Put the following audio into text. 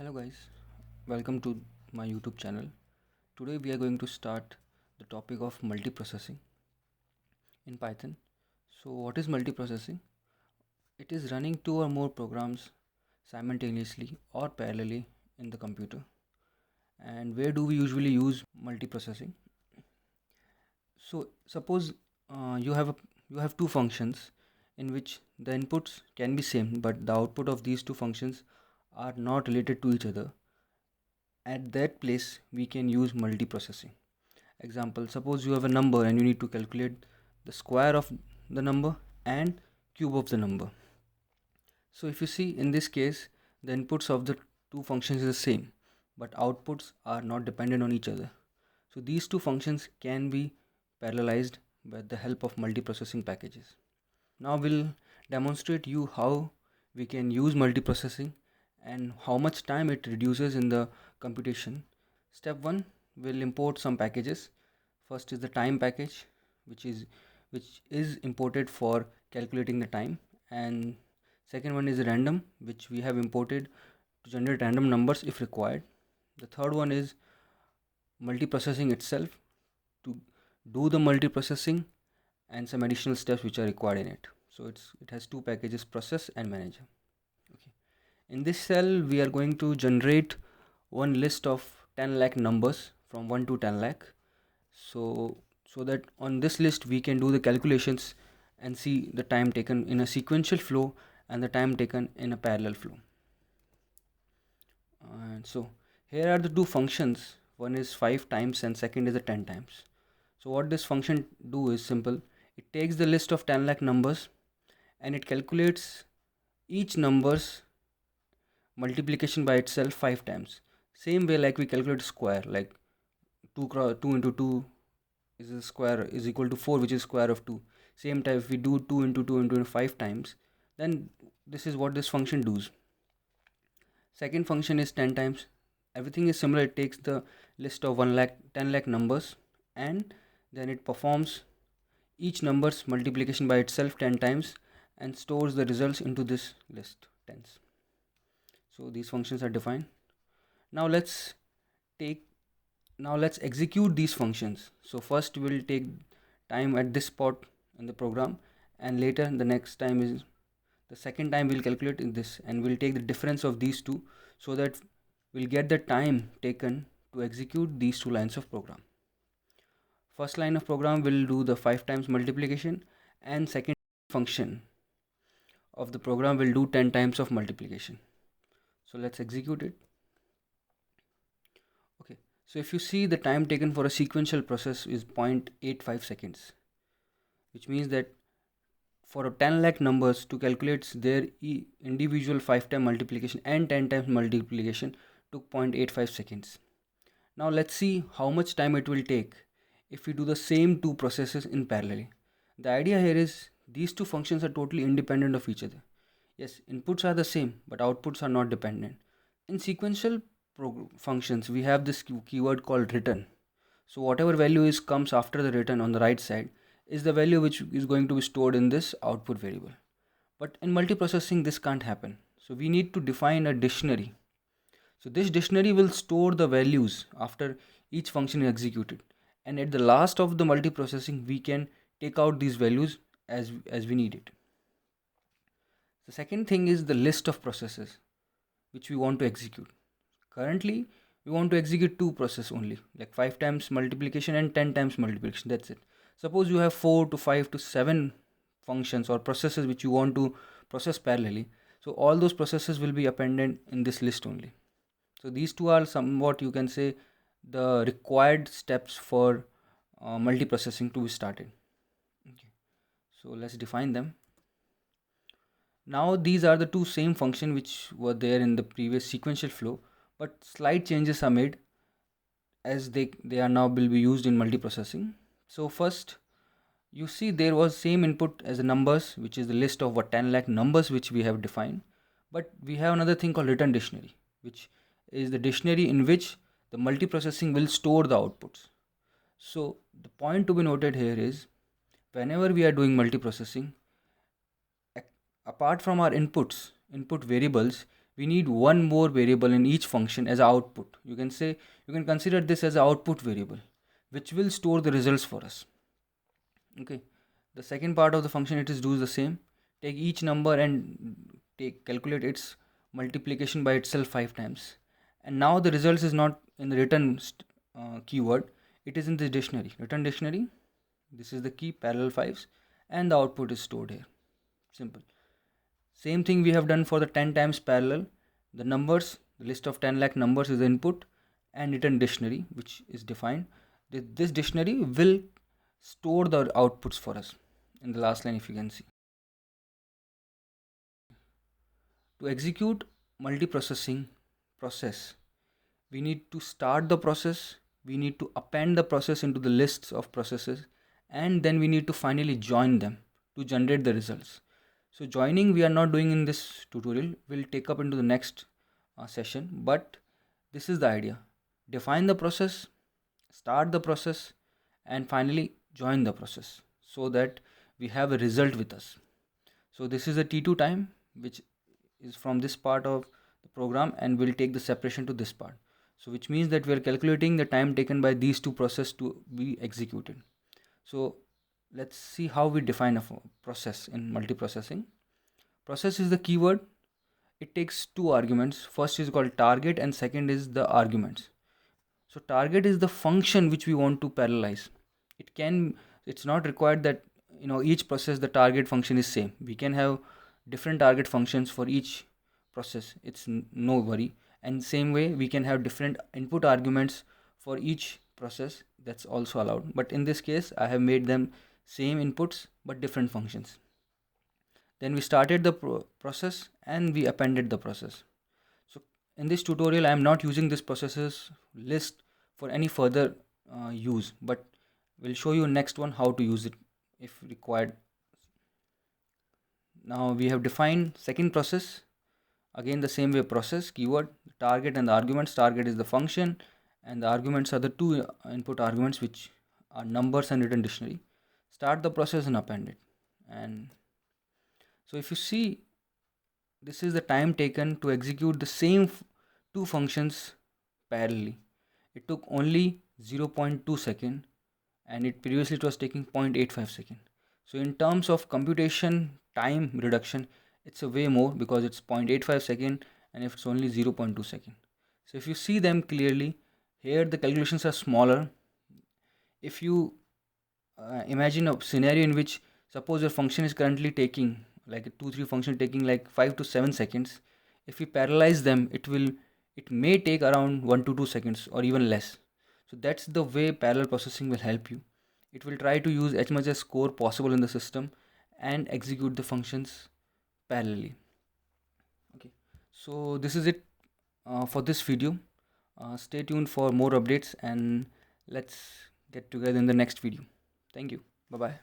Hello guys, welcome to my YouTube channel. Today we are going to start the topic of multiprocessing in Python. So what is multiprocessing? It is running two or more programs simultaneously or parallelly in the computer. And where do we usually use multiprocessing? So suppose you have two functions in which the inputs can be same, but the output of these two functions are not related to each other. At that place we can use multiprocessing. Example, suppose you have a number and you need to calculate the square of the number and cube of the number. So if you see in this case, the inputs of the two functions is the same, but outputs are not dependent on each other. So these two functions can be parallelized with the help of multiprocessing packages. Now we'll demonstrate you how we can use multiprocessing and how much time it reduces in the computation. Step 1, we'll import some packages. First is the time package, which is imported for calculating the time, and second one is random, which we have imported to generate random numbers if required. The third one is multiprocessing itself, to do the multiprocessing and some additional steps which are required in it. So it has two packages, process and manager. Okay. In this cell we are going to generate one list of 10 lakh numbers from 1 to 10 lakh. So that on this list we can do the calculations and see the time taken in a sequential flow and the time taken in a parallel flow. And so here are the two functions. One is 5 times and second is a 10 times. So what this function do is simple. It takes the list of 10 lakh numbers and it calculates each number's multiplication by itself 5 times. Same way like we calculate square, like 2 into 2 is a square is equal to 4, which is square of 2. Same type, if we do 2 into 2 into 5 times, then this is what this function does. Second function is 10 times. Everything is similar. It takes the list of 1 lakh 10 lakh numbers and then it performs each number's multiplication by itself 10 times and stores the results into this list tens. So these functions are defined. Now let's take let's execute these functions. So first we'll take time at this spot in the program, and later the next time is the second time we'll calculate in this, and we'll take the difference of these two so that we'll get the time taken to execute these two lines of program. First line of program will do the 5 times multiplication, and second function of the program will do 10 times of multiplication. So let's execute it. Okay, so if you see, the time taken for a sequential process is 0.85 seconds, which means that for a 10 lakh numbers to calculate their individual 5 time multiplication and 10 times multiplication took 0.85 seconds. Now let's see how much time it will take if we do the same two processes in parallel. The idea here is these two functions are totally independent of each other. Yes, inputs are the same, but outputs are not dependent. In sequential functions, we have this keyword called return. So whatever value is comes after the return on the right side is the value which is going to be stored in this output variable. But in multiprocessing, this can't happen. So we need to define a dictionary. So this dictionary will store the values after each function is executed. And at the last of the multiprocessing, we can take out these values as we need it. The second thing is the list of processes which we want to execute. Currently, we want to execute two processes only, like 5 times multiplication and 10 times multiplication. That's it. Suppose you have 4 to 5 to 7 functions or processes which you want to process parallelly. So all those processes will be appended in this list only. So these two are somewhat, you can say, the required steps for multiprocessing to be started. Okay. So let's define them. Now these are the two same function which were there in the previous sequential flow, but slight changes are made as they are now will be used in multiprocessing. So first, you see there was same input as the numbers, which is the list of what 10 lakh numbers which we have defined, but we have another thing called return dictionary, which is the dictionary in which the multiprocessing will store the outputs. So the point to be noted here is, whenever we are doing multiprocessing, apart from our input variables, we need one more variable in each function as output. You can consider this as an output variable, which will store the results for us. Okay, the second part of the function, it is do the same. Take each number and calculate its multiplication by itself 5 times. And now the results is not in the return keyword, it is in the dictionary, return dictionary. This is the key, parallel 5s, and the output is stored here. Simple. Same thing we have done for the 10 times parallel. The numbers, the list of 10 lakh numbers is the input, and return dictionary, which is defined. This dictionary will store the outputs for us in the last line, if you can see. To execute multiprocessing process, we need to start the process, we need to append the process into the lists of processes, and then we need to finally join them to generate the results. So joining we are not doing in this tutorial, we'll take up into the next session, but this is the idea. Define the process, start the process, and finally join the process so that we have a result with us. So this is a T2 time, which is from this part of the program, and we'll take the separation to this part. So which means that we are calculating the time taken by these two processes to be executed. So let's see how we define a process in multiprocessing. Process is the keyword. It takes two arguments. First is called target and second is the arguments. So target is the function which we want to parallelize. It's not required that each process the target function is same. We can have different target functions for each process. It's no worry. And same way we can have different input arguments for each process. That's also allowed. But in this case, I have made them same inputs but different functions. Then we started the process and we appended the process. So in this tutorial, I am not using this processes list for any further use, but we'll show you next one how to use it if required. Now we have defined second process. Again the same way, process, keyword, target and the arguments. Target is the function and the arguments are the two input arguments, which are numbers and return dictionary. Start the process and append it. And so if you see, this is the time taken to execute the same two functions parallelly. It took only 0.2 second, and it previously it was taking 0.85 second. So in terms of computation time reduction, it's a way more because it's 0.85 second and if it's only 0.2 second. So if you see them clearly, here the calculations are smaller. If you imagine a scenario in which suppose your function is currently taking like a 2-3 function taking like 5 to 7 seconds, if we parallelize them, it may take around 1 to 2 seconds or even less. So that's the way parallel processing will help you. It will try to use as much as core possible in the system and execute the functions parallelly. Okay, so this is it for this video. Stay tuned for more updates and let's get together in the next video. Thank you. Bye bye.